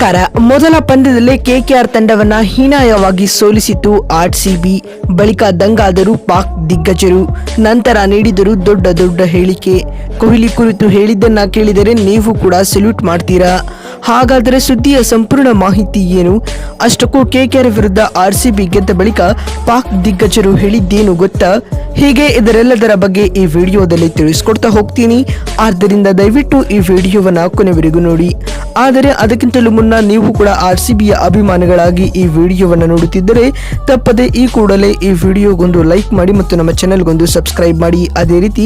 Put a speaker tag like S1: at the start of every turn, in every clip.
S1: ನಮಸ್ಕಾರ. ಮೊದಲ ಪಂದ್ಯದಲ್ಲೇ KKR ತಂಡವನ್ನ ಹೀನಾಯವಾಗಿ ಸೋಲಿಸಿತು RCB. ಬಳಿಕ ದಂಗಾದರು ಪಾಕ್ ದಿಗ್ಗಜರು. ನಂತರ ನೀಡಿದರು ದೊಡ್ಡ ಹೇಳಿಕೆ. ಕೊಹ್ಲಿ ಕುರಿತು ಹೇಳಿದ್ದನ್ನ ಕೇಳಿದರೆ ನೀವು ಕೂಡ ಸಲ್ಯೂಟ್ ಮಾಡ್ತೀರಾ. ಹಾಗಾದರೆ ಸುದ್ದಿಯ ಸಂಪೂರ್ಣ ಮಾಹಿತಿ ಏನು? ಅಷ್ಟಕ್ಕೂ ಕೆಕೆಆರ್ ವಿರುದ್ಧ ಆರ್ಸಿಬಿ ಗೆದ್ದ ಬಳಿಕ ಪಾಕ್ ದಿಗ್ಗಜರು ಹೇಳಿದ್ದೇನು ಗೊತ್ತಾ? ಹೀಗೆ ಇದರೆಲ್ಲದರ ಬಗ್ಗೆ ಈ ವಿಡಿಯೋದಲ್ಲಿ ತಿಳಿಸ್ಕೊಡ್ತಾ ಹೋಗ್ತೀನಿ. ಆದ್ದರಿಂದ ದಯವಿಟ್ಟು ಈ ವಿಡಿಯೋವನ್ನ ಕೊನೆವರೆಗೂ ನೋಡಿ. ಆದರೆ ಅದಕ್ಕಿಂತಲೂ ಮುನ್ನ ನೀವು ಕೂಡ ಆರ್ಸಿಬಿಯ ಅಭಿಮಾನಿಗಳಾಗಿ ಈ ವಿಡಿಯೋವನ್ನು ನೋಡುತ್ತಿದ್ದರೆ ತಪ್ಪದೆ ಈ ಕೂಡಲೇ ಈ ವಿಡಿಯೋಗೊಂದು ಲೈಕ್ ಮಾಡಿ ಮತ್ತು ನಮ್ಮ ಚಾನೆಲ್ಗೊಂದು ಸಬ್ಸ್ಕ್ರೈಬ್ ಮಾಡಿ. ಅದೇ ರೀತಿ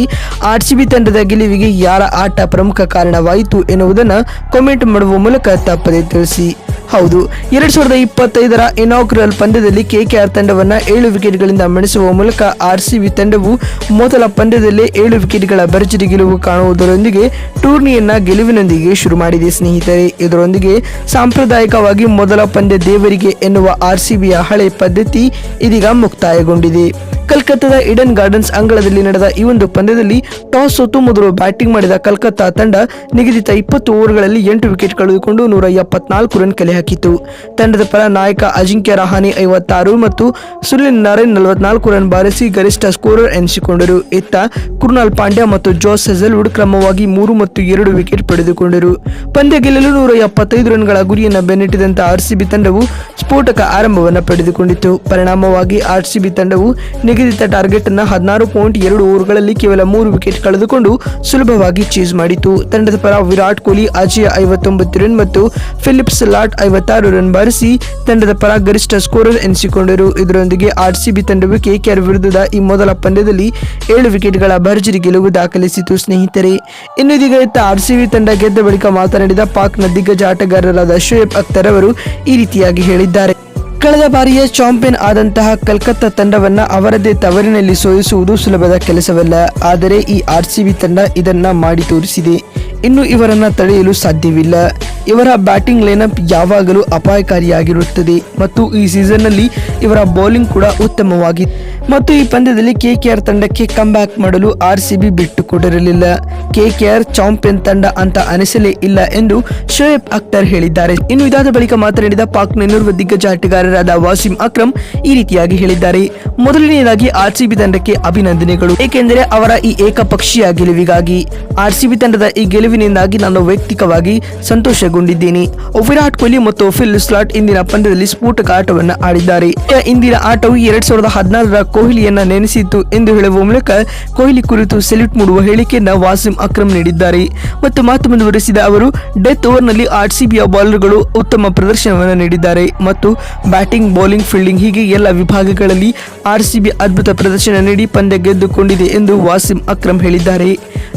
S1: ಆರ್ಸಿಬಿ ತಂಡದ ಗೆಲುವಿಗೆ ಯಾರ ಆಟ ಪ್ರಮುಖ ಕಾರಣವಾಯಿತು ಎನ್ನುವುದನ್ನು ಕಾಮೆಂಟ್ ಮಾಡುವ ಮೂಲಕ ತಪ್ಪದೆ ತಿಳಿಸಿ. ಹೌದು, 2025ರ ಇನಾಗ್ರಲ್ ಪಂದ್ಯದಲ್ಲಿ ಕೆಕೆಆರ್ ತಂಡವನ್ನ 7 ವಿಕೆಟ್ಗಳಿಂದ ಮಣಿಸುವ ಮೂಲಕ ಆರ್ಸಿಬಿ ತಂಡವು ಮೊದಲ ಪಂದ್ಯದಲ್ಲೇ 7 ವಿಕೆಟ್ಗಳ ಭರ್ಜರಿ ಗೆಲುವು ಕಾಣುವುದರೊಂದಿಗೆ ಟೂರ್ನಿಯನ್ನ ಗೆಲುವಿನೊಂದಿಗೆ ಶುರು ಮಾಡಿದೆ ಸ್ನೇಹಿತರೆ. ಇದರೊಂದಿಗೆ ಸಾಂಪ್ರದಾಯಿಕವಾಗಿ ಮೊದಲ ಪಂದ್ಯ ದೇವರಿಗೆ ಎನ್ನುವ ಆರ್ಸಿಬಿಯ ಹಳೆ ಪದ್ಧತಿ ಇದೀಗ ಮುಕ್ತಾಯಗೊಂಡಿದೆ. ಕಲ್ಕತ್ತಾದ ಈಡನ್ ಗಾರ್ಡನ್ಸ್ ಅಂಗಳದಲ್ಲಿ ನಡೆದ ಈ ಒಂದು ಪಂದ್ಯದಲ್ಲಿ ಟಾಸ್ ಸೋತು ಮೊದಲು ಬ್ಯಾಟಿಂಗ್ ಮಾಡಿದ ಕಲ್ಕತ್ತಾ ತಂಡ ನಿಗದಿತ 20 ಓವರ್ಗಳಲ್ಲಿ 8 ವಿಕೆಟ್ ಕಳೆದುಕೊಂಡು 174 ರನ್ ಕಲೆ ಹಾಕಿತು. ತಂಡದ ಪರ ನಾಯಕ ಅಜಿಂಕ್ಯ ರಹಾನೆ 56 ಮತ್ತು ಸುನಿಲ್ ನಾರಾಯಣ್ 44 ರನ್ ಬಾರಿಸಿ ಗರಿಷ್ಠ ಸ್ಕೋರರ್ ಎನಿಸಿಕೊಂಡರು. ಇತ್ತ ಕೃನಾಲ್ ಪಾಂಡ್ಯ ಮತ್ತು ಜೋಸ್ ಹೆಜಲ್ವುಡ್ ಕ್ರಮವಾಗಿ 3 ಮತ್ತು 2 ವಿಕೆಟ್ ಪಡೆದುಕೊಂಡರು. ಪಂದ್ಯ ಗೆಲ್ಲಲು 175 ರನ್ಗಳ ಗುರಿಯನ್ನು ಬೆನ್ನಟ್ಟಿದಂತ ಆರ್ಸಿಬಿ ತಂಡವು ಸ್ಫೋಟಕ ಆರಂಭವನ್ನು ಪಡೆದುಕೊಂಡಿತು. ಪರಿಣಾಮವಾಗಿ ಆರ್ಸಿಬಿ ತಂಡವು ನಿಗದಿತ ಟಾರ್ಗೆಟ್ ಅನ್ನು 16.2 ಓವರ್ಗಳಲ್ಲಿ ಕೇವಲ 3 ವಿಕೆಟ್ ಕಳೆದುಕೊಂಡು ಸುಲಭವಾಗಿ ಚೇಸ್ ಮಾಡಿತು. ತಂಡದ ಪರ ವಿರಾಟ್ ಕೊಹ್ಲಿ, ಅಜಯ್ 59 ರನ್ ಮತ್ತು ಫಿಲಿಪ್ಸ್ ಲಾಟ್ 56 ರನ್ ಬಾರಿಸಿ ತಂಡದ ಪರ ಗರಿಷ್ಠ ಸ್ಕೋರರ್ ಎನಿಸಿಕೊಂಡರು. ಇದರೊಂದಿಗೆ ಆರ್ಸಿಬಿ ತಂಡವು ಕೆಕೆಆರ್ ವಿರುದ್ಧದ ಈ ಮೊದಲ ಪಂದ್ಯದಲ್ಲಿ 7 ವಿಕೆಟ್ಗಳ ಭರ್ಜರಿ ಗೆಲುವು ದಾಖಲಿಸಿತು ಸ್ನೇಹಿತರೆ. ಇನ್ನು ಇದೀಗ ಇತ್ತ ಆರ್ಸಿಬಿ ತಂಡ ಗೆದ್ದ ಬಳಿಕ ಮಾತನಾಡಿದ ಪಾಕ್ನ ದಿಗ್ಗಜ ಆಟಗಾರರಾದ ಶೋಯಬ್ ಅಖ್ತರ್ ಅವರು ಈ ರೀತಿಯಾಗಿ ಹೇಳಿದ್ದಾರೆ. ಕಳೆದ ಬಾರಿಯ ಚಾಂಪಿಯನ್ ಆದಂತಹ ಕಲ್ಕತ್ತಾ ತಂಡವನ್ನ ಅವರದೇ ತವರಿನಲ್ಲಿ ಸೋಲಿಸುವುದು ಸುಲಭದ ಕೆಲಸವಲ್ಲ. ಆದರೆ ಈ ಆರ್ಸಿಬಿ ತಂಡ ಇದನ್ನ ಮಾಡಿ ತೋರಿಸಿದೆ. ಇನ್ನು ಇವರನ್ನ ತಡೆಯಲು ಸಾಧ್ಯವಿಲ್ಲ. ಇವರ ಬ್ಯಾಟಿಂಗ್ ಲೈನಪ್ ಯಾವಾಗಲೂ ಅಪಾಯಕಾರಿಯಾಗಿರುತ್ತದೆ ಮತ್ತು ಈ ಸೀಸನ್ನಲ್ಲಿ ಇವರ ಬೌಲಿಂಗ್ ಕೂಡ ಉತ್ತಮವಾಗಿದೆ ಮತ್ತು ಈ ಪಂದ್ಯದಲ್ಲಿ ಕೆಕೆಆರ್ ತಂಡಕ್ಕೆ ಕಮ್ ಬ್ಯಾಕ್ ಮಾಡಲು ಆರ್ಸಿಬಿ ಬಿಟ್ಟು ಕೊಡಿರಲಿಲ್ಲ. ಕೆಕೆಆರ್ ಚಾಂಪಿಯನ್ ತಂಡ ಅಂತ ಅನಿಸಲೇ ಇಲ್ಲ ಎಂದು ಶೋಯಬ್ ಅಖ್ತರ್ ಹೇಳಿದ್ದಾರೆ. ಇನ್ನು ಇದಾದ ಬಳಿಕ ಮಾತನಾಡಿದ ಪಾಕ್ನ ಇನ್ನೋರ್ವ ದಿಗ್ಗಜ ಆಟಗಾರರಾದ ವಾಸಿಂ ಅಕ್ರಮ್ ಈ ರೀತಿಯಾಗಿ ಹೇಳಿದ್ದಾರೆ. ಮೊದಲನೆಯದಾಗಿ ಆರ್ಸಿಬಿ ತಂಡಕ್ಕೆ ಅಭಿನಂದನೆಗಳು, ಏಕೆಂದರೆ ಅವರ ಈ ಏಕಪಕ್ಷೀಯ ಗೆಲುವಿಗಾಗಿ. ಆರ್ಸಿಬಿ ತಂಡದ ಈ ಗೆಲುವಿನಿಂದಾಗಿ ನಾನು ವೈಯಕ್ತಿಕವಾಗಿ ಸಂತೋಷಗೊಂಡಿದ್ದೇನೆ. ವಿರಾಟ್ ಕೊಹ್ಲಿ ಮತ್ತು ಫಿಲ್ ಸ್ಲಾಟ್ ಇಂದಿನ ಪಂದ್ಯದಲ್ಲಿ ಸ್ಫೋಟಕ ಆಟವನ್ನು ಆಡಿದ್ದಾರೆ. ಇಂದಿನ ಆಟವು 2016ರ ಕೊಹ್ಲಿಯನ್ನ ನೆನೆಸಿತು ಎಂದು ಹೇಳುವ ಮೂಲಕ ಕೊಹ್ಲಿ ಕುರಿತು ಸೆಲ್ಯೂಟ್ ಮೂಡುವ ಹೇಳಿಕೆಯನ್ನ ವಾಸಿಂ ಅಕ್ರಮ್ ನೀಡಿದ್ದಾರೆ. ಮತ್ತು ಮಾತು ಮುಂದುವರೆಸಿದ ಅವರು, ಡೆತ್ ಓವರ್ನಲ್ಲಿ ಆರ್ಸಿಬಿಯ ಬೌಲರ್ಗಳು ಉತ್ತಮ ಪ್ರದರ್ಶನವನ್ನು ನೀಡಿದ್ದಾರೆ ಮತ್ತು ಬ್ಯಾಟಿಂಗ್, ಬೌಲಿಂಗ್, ಫೀಲ್ಡಿಂಗ್ ಹೀಗೆ ಎಲ್ಲ ವಿಭಾಗಗಳಲ್ಲಿ ಆರ್ಸಿಬಿ ಅದ್ಭುತ ಪ್ರದರ್ಶನ ನೀಡಿ ಪಂದ್ಯ ಗೆದ್ದುಕೊಂಡಿದೆ ಎಂದು ವಾಸಿಂ ಅಕ್ರಮ್ ಹೇಳಿದ್ದಾರೆ.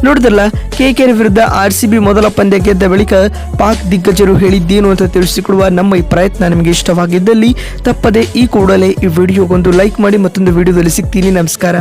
S1: ನೋಡಿದ್ರಲ್ಲ, ಕೆಕೆಆರ್ ವಿರುದ್ಧ ಆರ್ಸಿಬಿ ಮೊದಲ ಪಂದ್ಯ ಗೆದ್ದ ಬಳಿಕ ಪಾಕ್ ದಿಗ್ಗಜರು ಹೇಳಿದ್ದೇನು ಅಂತ ತಿಳಿಸಿಕೊಡುವ ನಮ್ಮ ಈ ಪ್ರಯತ್ನ ನಿಮಗೆ ಇಷ್ಟವಾಗಿದ್ದಲ್ಲಿ ತಪ್ಪದೆ ಈ ಕೂಡಲೇ ಈ ವಿಡಿಯೋಗೊಂದು ಲೈಕ್ ಮಾಡಿ. ಮತ್ತೊಂದು ವಿಡಿಯೋದಲ್ಲಿ ಸಿಗ್ತೀನಿ. ನಮಸ್ಕಾರ.